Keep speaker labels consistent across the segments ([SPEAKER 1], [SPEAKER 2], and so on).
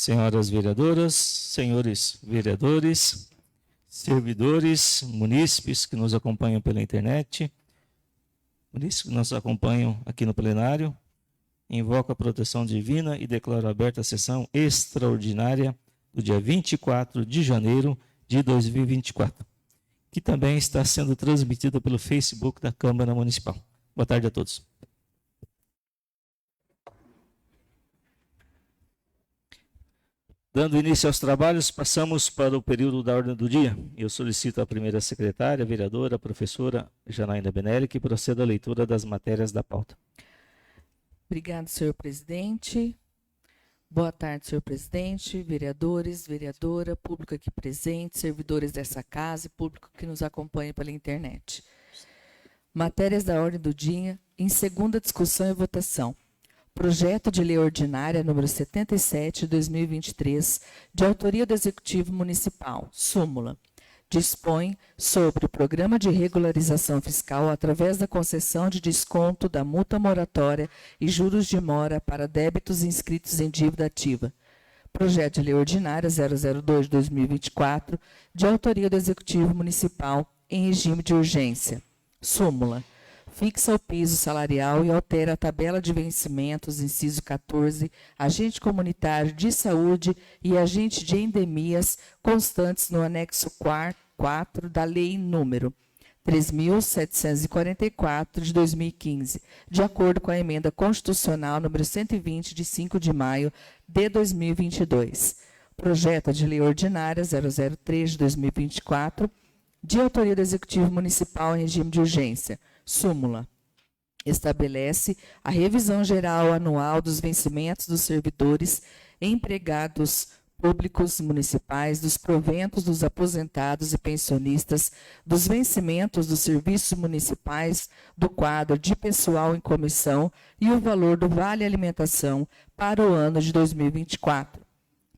[SPEAKER 1] Senhoras vereadoras, senhores vereadores, servidores, munícipes que nos acompanham pela internet, munícipes que nos acompanham aqui no plenário, invoco a proteção divina e declaro aberta a sessão extraordinária do dia 24 de janeiro de 2024, que também está sendo transmitida pelo Facebook da Câmara Municipal. Boa tarde a todos. Dando início aos trabalhos, passamos para o período da ordem do dia. Eu solicito à primeira secretária, vereadora, professora Janaína Benelli, que proceda à leitura das matérias da pauta.
[SPEAKER 2] Obrigado, senhor presidente. Boa tarde, senhor presidente, vereadores, vereadora, público aqui presente, servidores dessa casa e público que nos acompanha pela internet. Matérias da ordem do dia, em segunda discussão e votação. Projeto de Lei Ordinária número 77, de 2023, de autoria do Executivo Municipal, súmula. Dispõe sobre o Programa de Regularização Fiscal através da concessão de desconto da multa moratória e juros de mora para débitos inscritos em dívida ativa. Projeto de Lei Ordinária 002 de 2024, de autoria do Executivo Municipal, em regime de urgência. Súmula. Fixa o piso salarial e altera a tabela de vencimentos, inciso 14, agente comunitário de saúde e agente de endemias constantes no anexo 4 da Lei número 3.744 de 2015, de acordo com a emenda constitucional número 120 de 5 de maio de 2022. Projeto de Lei Ordinária 003 de 2024, de autoria do Executivo Municipal em regime de urgência. Súmula. Estabelece a revisão geral anual dos vencimentos dos servidores empregados públicos municipais, dos proventos dos aposentados e pensionistas, dos vencimentos dos serviços municipais, do quadro de pessoal em comissão e o valor do Vale Alimentação para o ano de 2024.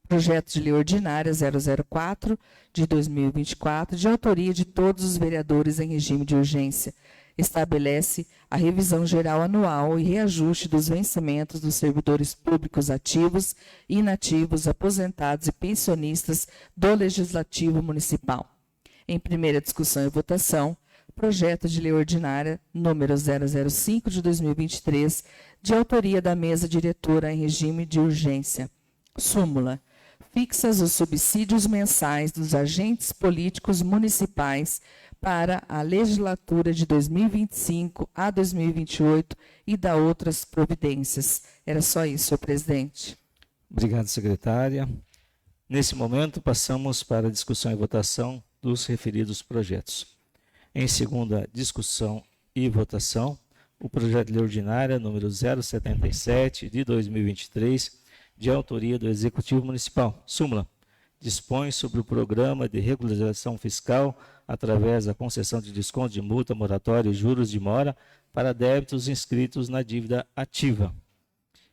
[SPEAKER 2] Projeto de Lei Ordinária 004 de 2024, de autoria de todos os vereadores em regime de urgência. Estabelece a revisão geral anual e reajuste dos vencimentos dos servidores públicos ativos, inativos, aposentados e pensionistas do Legislativo Municipal. Em primeira discussão e votação, projeto de Lei Ordinária número 005 de 2023, de autoria da mesa diretora em regime de urgência. Súmula. Fixas os subsídios mensais dos agentes políticos municipais para a legislatura de 2025 a 2028 e dá outras providências. Era só isso, senhor presidente.
[SPEAKER 1] Obrigado, secretária. Nesse momento, passamos para a discussão e votação dos referidos projetos. Em segunda discussão e votação, o projeto de lei ordinária número 077 de 2023, de autoria do Executivo Municipal. Súmula. Dispõe sobre o Programa de Regularização Fiscal através da concessão de desconto de multa, moratória e juros de mora para débitos inscritos na dívida ativa.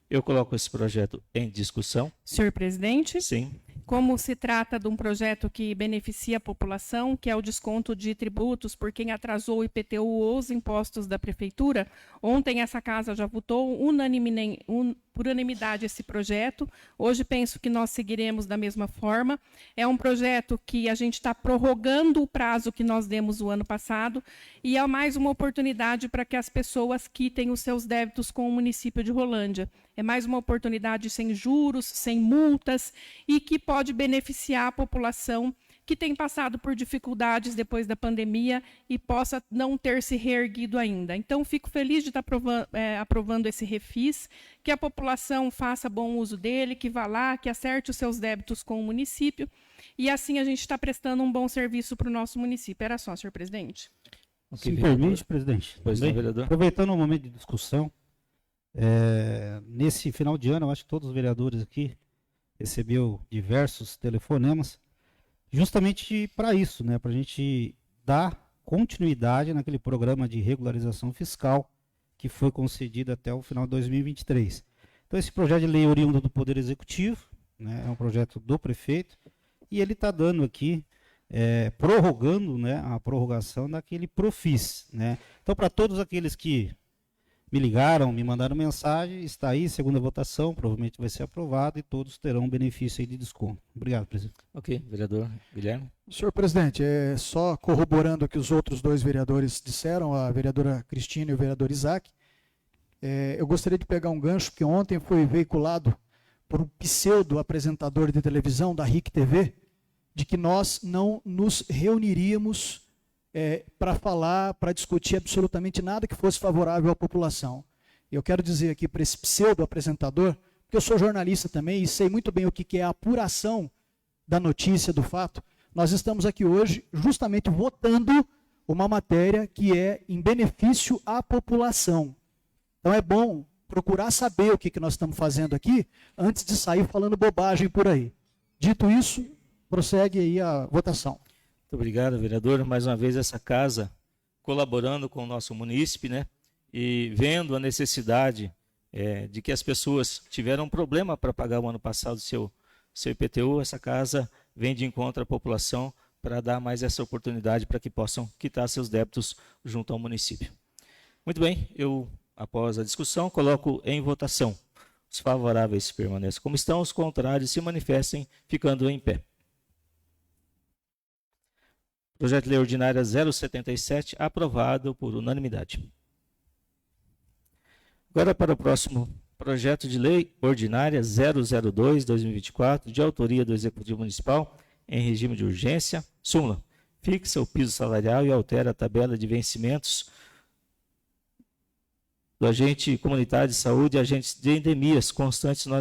[SPEAKER 1] Eu coloco esse projeto em discussão.
[SPEAKER 3] Senhor presidente?
[SPEAKER 1] Sim.
[SPEAKER 3] Como se trata de um projeto que beneficia a população, que é o desconto de tributos por quem atrasou o IPTU ou os impostos da Prefeitura, ontem essa casa já votou por unanimidade esse projeto. Hoje penso que nós seguiremos da mesma forma. É um projeto que a gente está prorrogando o prazo que nós demos o ano passado e é mais uma oportunidade para que as pessoas quitem os seus débitos com o município de Rolândia. É mais uma oportunidade sem juros, sem multas e que pode beneficiar a população que tem passado por dificuldades depois da pandemia e possa não ter se reerguido ainda. Então, fico feliz de estar aprovando esse refis, que a população faça bom uso dele, que vá lá, que acerte os seus débitos com o município, e assim a gente está prestando um bom serviço para o nosso município. Era só, senhor presidente.
[SPEAKER 4] Se me permite, presidente.
[SPEAKER 1] Pois não, vereador.
[SPEAKER 4] Aproveitando o momento de discussão, nesse final de ano, eu acho que todos os vereadores aqui receberam diversos telefonemas, justamente para isso, né, para a gente dar continuidade naquele programa de regularização fiscal que foi concedido até o final de 2023. Então, esse projeto de lei oriundo do Poder Executivo, né, é um projeto do prefeito, e ele está dando aqui, prorrogando, né, a prorrogação daquele Profis, né. Então, para todos aqueles que me ligaram, me mandaram mensagem, está aí, segunda votação, provavelmente vai ser aprovado e todos terão benefício aí de desconto. Obrigado, presidente.
[SPEAKER 1] Ok, vereador Guilherme.
[SPEAKER 5] Senhor presidente, só corroborando o que os outros dois vereadores disseram, a vereadora Cristina e o vereador Isaac, eu gostaria de pegar um gancho, porque ontem foi veiculado por um pseudo-apresentador de televisão da RIC TV, de que nós não nos reuniríamos para falar, para discutir absolutamente nada que fosse favorável à população. Eu quero dizer aqui para esse pseudo-apresentador, porque eu sou jornalista também e sei muito bem o que é a apuração da notícia, do fato. Nós estamos aqui hoje justamente votando uma matéria que é em benefício à população. Então é bom procurar saber o que nós estamos fazendo aqui antes de sair falando bobagem por aí. Dito isso, prossegue aí a votação.
[SPEAKER 1] Muito obrigado, vereador. Mais uma vez essa casa colaborando com o nosso munícipe, né? E vendo a necessidade de que as pessoas tiveram um problema para pagar o ano passado seu IPTU, essa casa vem de encontro à população para dar mais essa oportunidade para que possam quitar seus débitos junto ao município. Muito bem, após a discussão, coloco em votação. Os favoráveis permaneçam como estão, os contrários se manifestem ficando em pé. Projeto de Lei Ordinária 077, aprovado por unanimidade. Agora para o próximo Projeto de Lei Ordinária 002/2024, de autoria do Executivo Municipal, em regime de urgência. Súmula: fixa o piso salarial e altera a tabela de vencimentos do agente comunitário de saúde e agentes de endemias constantes no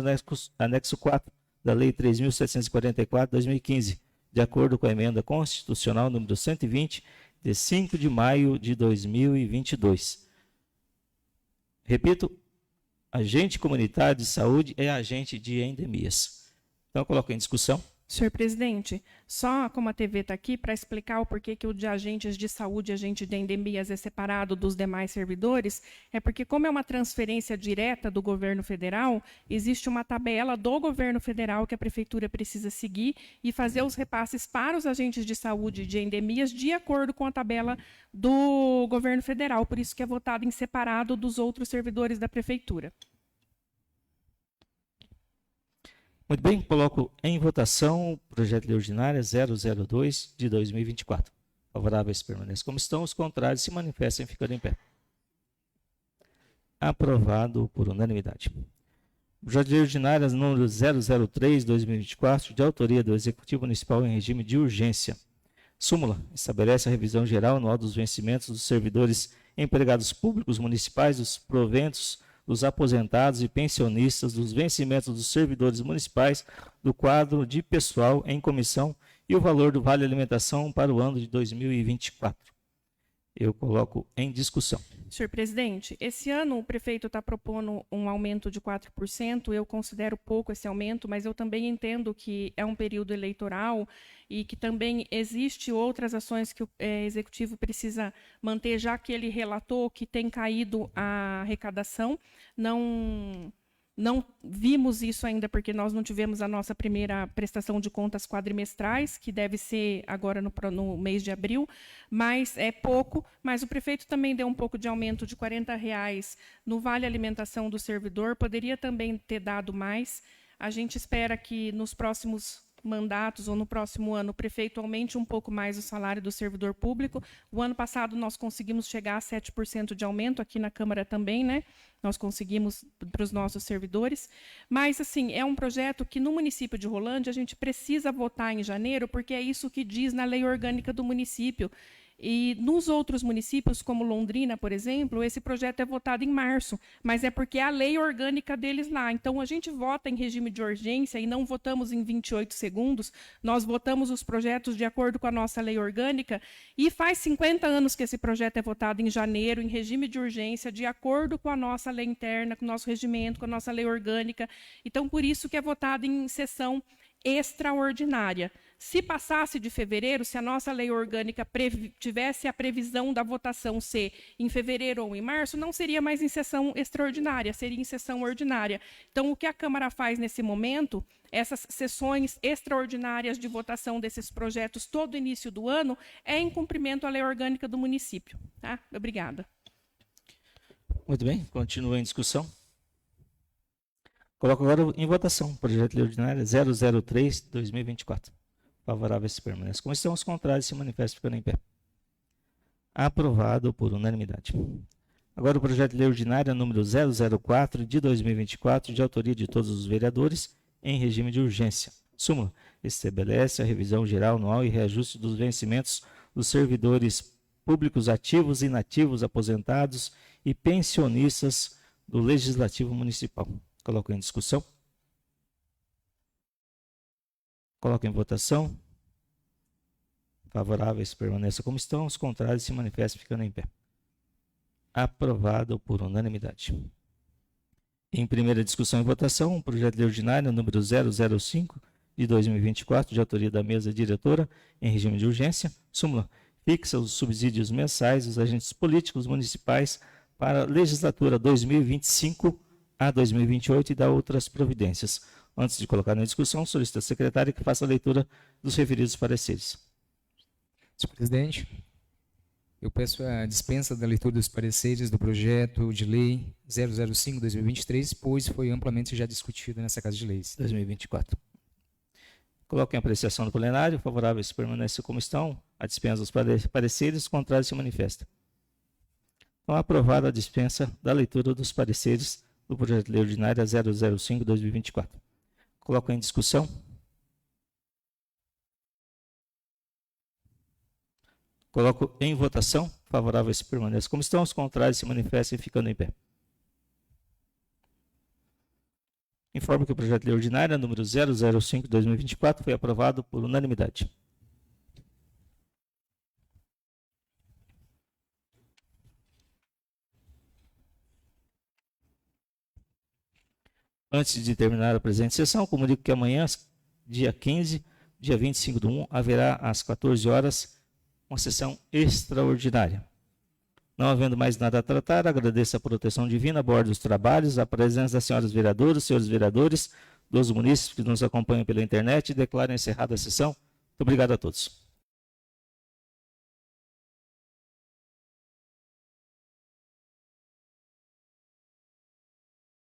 [SPEAKER 1] anexo 4 da Lei 3.744/2015, de acordo com a emenda constitucional número 120, de 5 de maio de 2022. Repito, agente comunitário de saúde e agente de endemias. Então, eu coloco em discussão.
[SPEAKER 3] Senhor presidente, só como a TV está aqui, para explicar o porquê que o de agentes de saúde e agente de endemias é separado dos demais servidores, é porque, como é uma transferência direta do governo federal, existe uma tabela do governo federal que a prefeitura precisa seguir e fazer os repasses para os agentes de saúde e de endemias de acordo com a tabela do governo federal. Por isso que é votado em separado dos outros servidores da prefeitura.
[SPEAKER 1] Muito bem, coloco em votação o projeto de lei ordinária 002 de 2024. Favoráveis permaneçam como estão, os contrários se manifestem ficando em pé. Aprovado por unanimidade. Projeto de lei ordinária número 003 de 2024, de autoria do Executivo Municipal em regime de urgência. Súmula: estabelece a revisão geral anual dos vencimentos dos servidores empregados públicos municipais, dos proventos dos aposentados e pensionistas, dos vencimentos dos servidores municipais, do quadro de pessoal em comissão e o valor do vale alimentação para o ano de 2024. Eu coloco em discussão.
[SPEAKER 3] Senhor presidente, esse ano o prefeito está propondo um aumento de 4%. Eu considero pouco esse aumento, mas eu também entendo que é um período eleitoral e que também existe outras ações que o executivo precisa manter, já que ele relatou que tem caído a arrecadação. Não vimos isso ainda porque nós não tivemos a nossa primeira prestação de contas quadrimestrais, que deve ser agora no mês de abril, mas é pouco. Mas o prefeito também deu um pouco de aumento de R$40 no vale alimentação do servidor, poderia também ter dado mais. A gente espera que nos próximos mandatos ou no próximo ano o prefeito aumente um pouco mais o salário do servidor público. O ano passado nós conseguimos chegar a 7% de aumento, aqui na Câmara também, né? Nós conseguimos para os nossos servidores. Mas, assim, é um projeto que no município de Rolândia a gente precisa votar em janeiro, porque é isso que diz na lei orgânica do município. E nos outros municípios, como Londrina, por exemplo, esse projeto é votado em março, mas é porque é a lei orgânica deles lá. Então, a gente vota em regime de urgência e não votamos em 28 segundos, nós votamos os projetos de acordo com a nossa lei orgânica, e faz 50 anos que esse projeto é votado em janeiro, em regime de urgência, de acordo com a nossa lei interna, com o nosso regimento, com a nossa lei orgânica. Então, por isso que é votado em sessão extraordinária. Se passasse de fevereiro, se a nossa lei orgânica tivesse a previsão da votação ser em fevereiro ou em março, não seria mais em sessão extraordinária, seria em sessão ordinária. Então, o que a Câmara faz nesse momento, essas sessões extraordinárias de votação desses projetos todo início do ano, é em cumprimento à lei orgânica do município. Tá? Obrigada.
[SPEAKER 1] Muito bem, continua em discussão. Coloco agora em votação. Projeto de lei ordinária 003/2024. Favoráveis se permanece como estão, os contrários se manifestam ficando em pé. Aprovado por unanimidade. Agora o projeto de lei ordinária número 004 de 2024, de autoria de todos os vereadores, em regime de urgência. Súmula: estabelece a revisão geral anual e reajuste dos vencimentos dos servidores públicos ativos, inativos, aposentados e pensionistas do Legislativo Municipal. Coloco em discussão. Coloco em votação. Favoráveis permaneçam como estão, os contrários se manifestam ficando em pé. Aprovado por unanimidade. Em primeira discussão e votação, o projeto de lei ordinário número 005 de 2024, de autoria da mesa diretora, em regime de urgência. Súmula: fixa os subsídios mensais dos agentes políticos municipais para a legislatura 2025 a 2028 e dá outras providências. Antes de colocar na discussão, solicito à secretária que faça a leitura dos referidos pareceres.
[SPEAKER 6] Senhor presidente, eu peço a dispensa da leitura dos pareceres do projeto de lei 005/2023, pois foi amplamente já discutido nessa Casa de Leis.
[SPEAKER 1] 2024. Coloco em apreciação do plenário. Favoráveis permanecem como estão. A dispensa dos pareceres, contrários se manifesta. Então, aprovada a dispensa da leitura dos pareceres do projeto de lei ordinária 005/2024. Coloco em discussão. Coloco em votação. Favoráveis permanecem como estão. Os contrários se manifestem ficando em pé. Informo que o projeto de lei ordinária número 005/2024 foi aprovado por unanimidade. Antes de terminar a presente sessão, comunico que amanhã, dia 15, dia 25/1, haverá às 14 horas uma sessão extraordinária. Não havendo mais nada a tratar, agradeço a proteção divina a bordo dos trabalhos, a presença das senhoras vereadoras, senhores vereadores, dos munícipes que nos acompanham pela internet e declaro encerrada a sessão. Muito obrigado a todos.